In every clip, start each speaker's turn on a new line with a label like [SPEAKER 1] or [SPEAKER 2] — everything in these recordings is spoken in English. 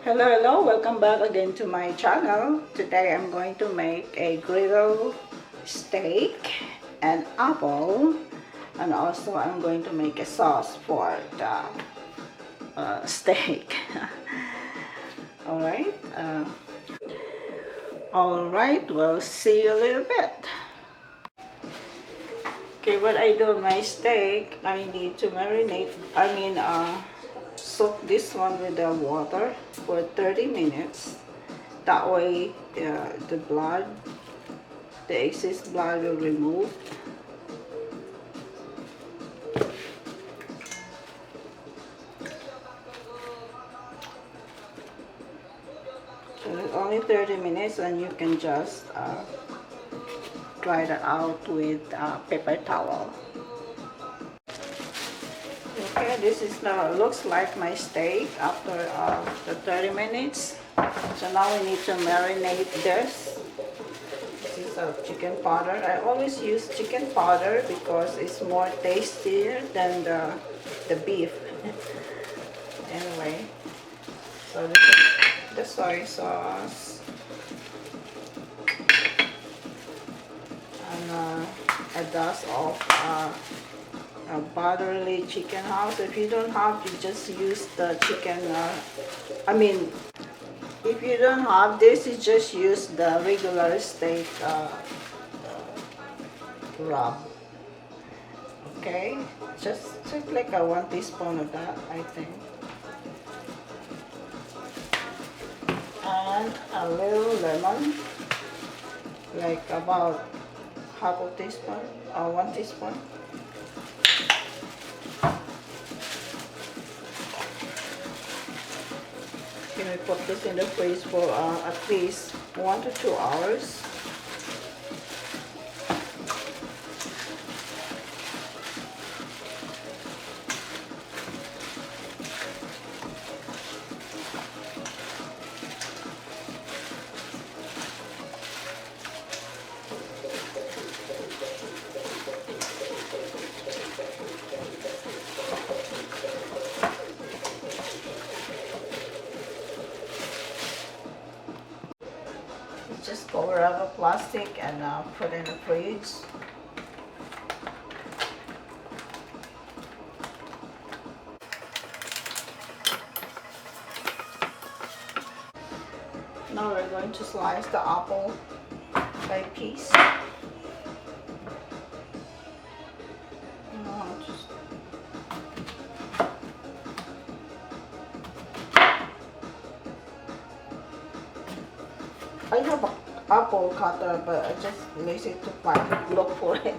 [SPEAKER 1] Hello, welcome back again to my channel. Today I'm going to make a griddle steak and apple, and also I'm going to make a sauce for the steak. Alright, we'll see you a little bit. Okay, what I do with my steak, I need to marinate, soak this one with the water for 30 minutes. That way the excess blood will remove. So it's only 30 minutes, and you can just dry that out with a paper towel. Okay, this is now looks like my steak after the 30 minutes. So now we need to marinate this. This is a chicken powder. I always use chicken powder because it's more tastier than the beef. Anyway, so this is the soy sauce and a dust of butterly chicken house. If you don't have, you just use the chicken. If you don't have this, you just use the regular steak rub. Okay, just like a 1 teaspoon of that, I think, and a little lemon, like about half a teaspoon or 1 teaspoon. You may put this in the fridge for at least 1 to 2 hours. Just cover up a plastic and put in the fridge. Now we're going to slice the apple by piece. I have an apple cutter, but I just lazy to look for it.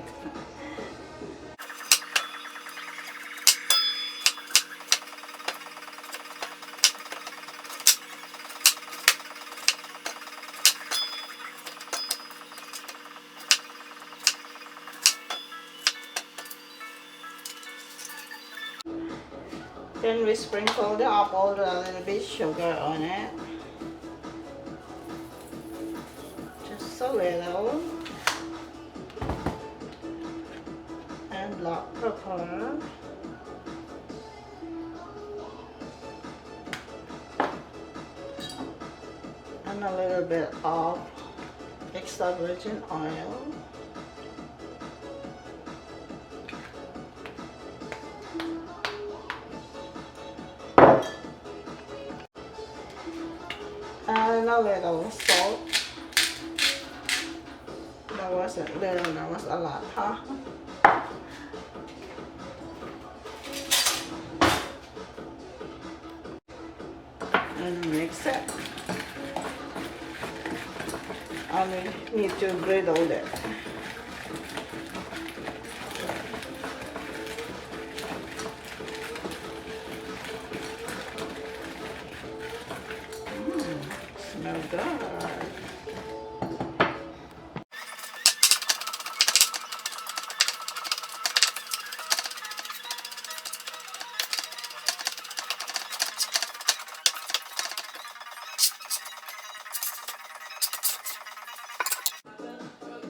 [SPEAKER 1] Then we sprinkle the apple with a little bit sugar on it. Just a little. And black pepper. And a little bit of extra virgin oil. And a little salt. That wasn't little, that was a lot, huh? And mix it. And we need to griddle it. Smell good.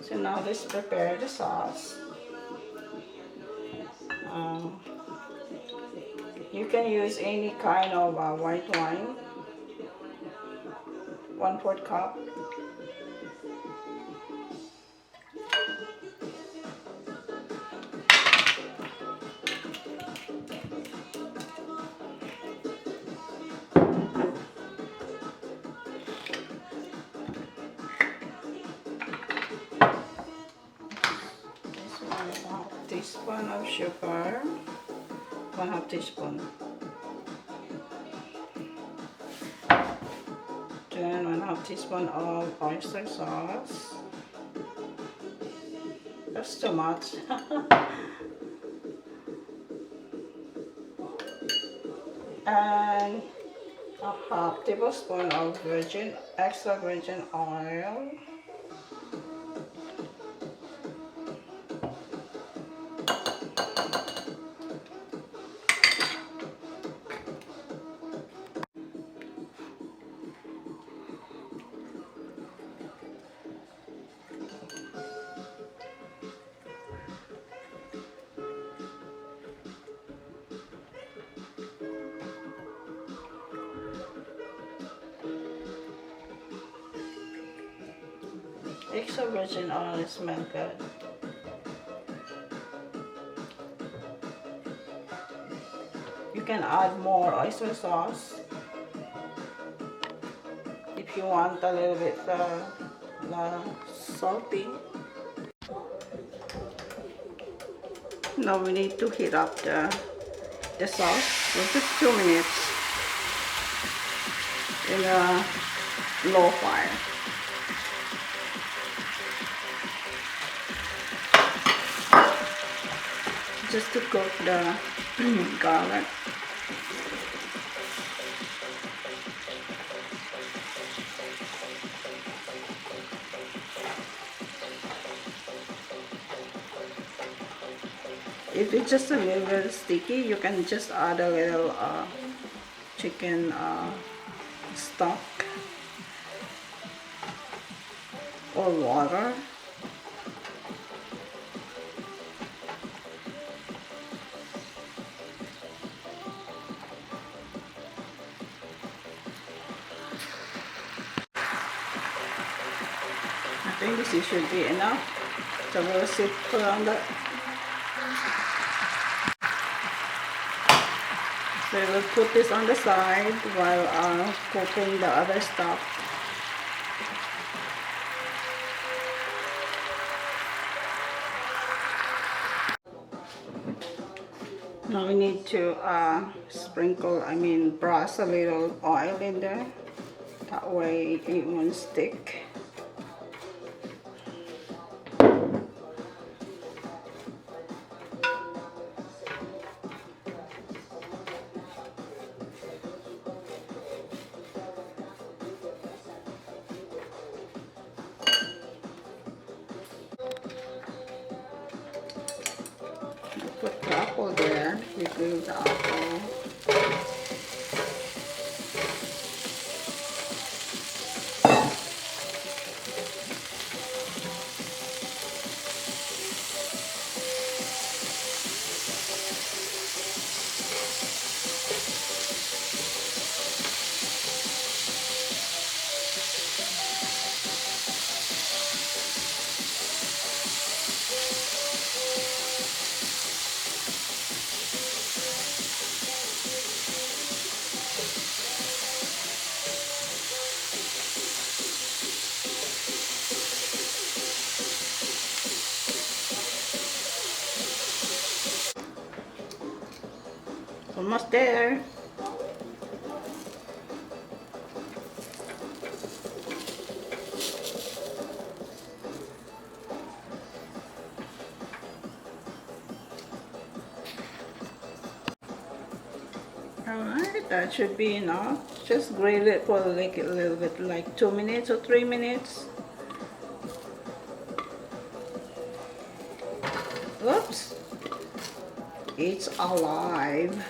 [SPEAKER 1] So now let's prepare the sauce. You can use any kind of white wine 1/4 cup. This one is 1/2 teaspoon of sugar. 1/2 teaspoon. Then 1/2 teaspoon of oyster sauce. That's too much. And a 1/2 tablespoon of extra virgin oil. Extra virgin oil smells good. You can add more oyster sauce if you want a little bit salty. Now we need to heat up the sauce for just 2 minutes in a low fire. Just to cook the garlic. If it's just a little bit sticky, you can just add a little chicken stock or water. I think this should be enough. So we'll sit around that. So we'll put this on the side while cooking the other stuff. Now we need to brush a little oil in there. That way it won't stick. Put the apple there. We grill the apple. Almost there. Alright, that should be enough. Just grill it for like a little bit, like 2 minutes or 3 minutes. Oops, it's alive.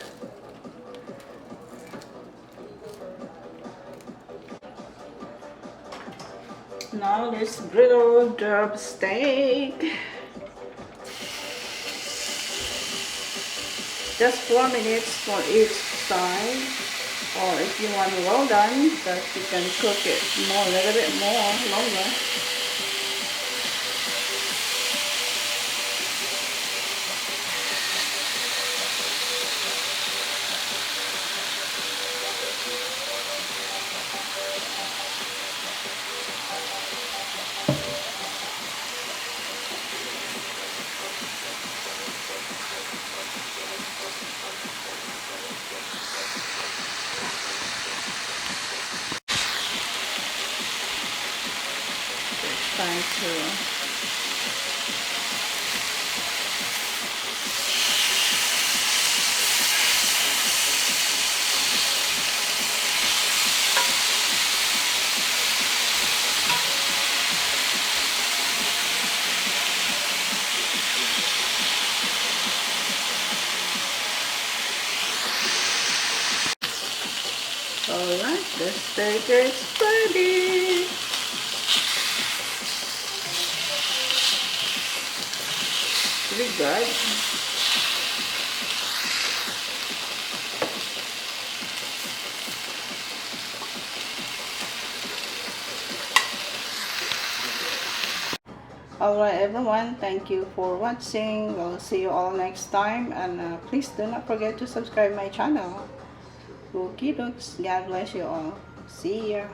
[SPEAKER 1] Now this griddle herb steak. Just 4 minutes for each side. Or if you want well done, that you can cook it more, a little bit more, longer. It's time to Alright, the steak is ready. Pretty good. Alright everyone, thank you for watching. We'll see you all next time, and please do not forget to subscribe my channel. Cookie looks. God bless you all. See ya.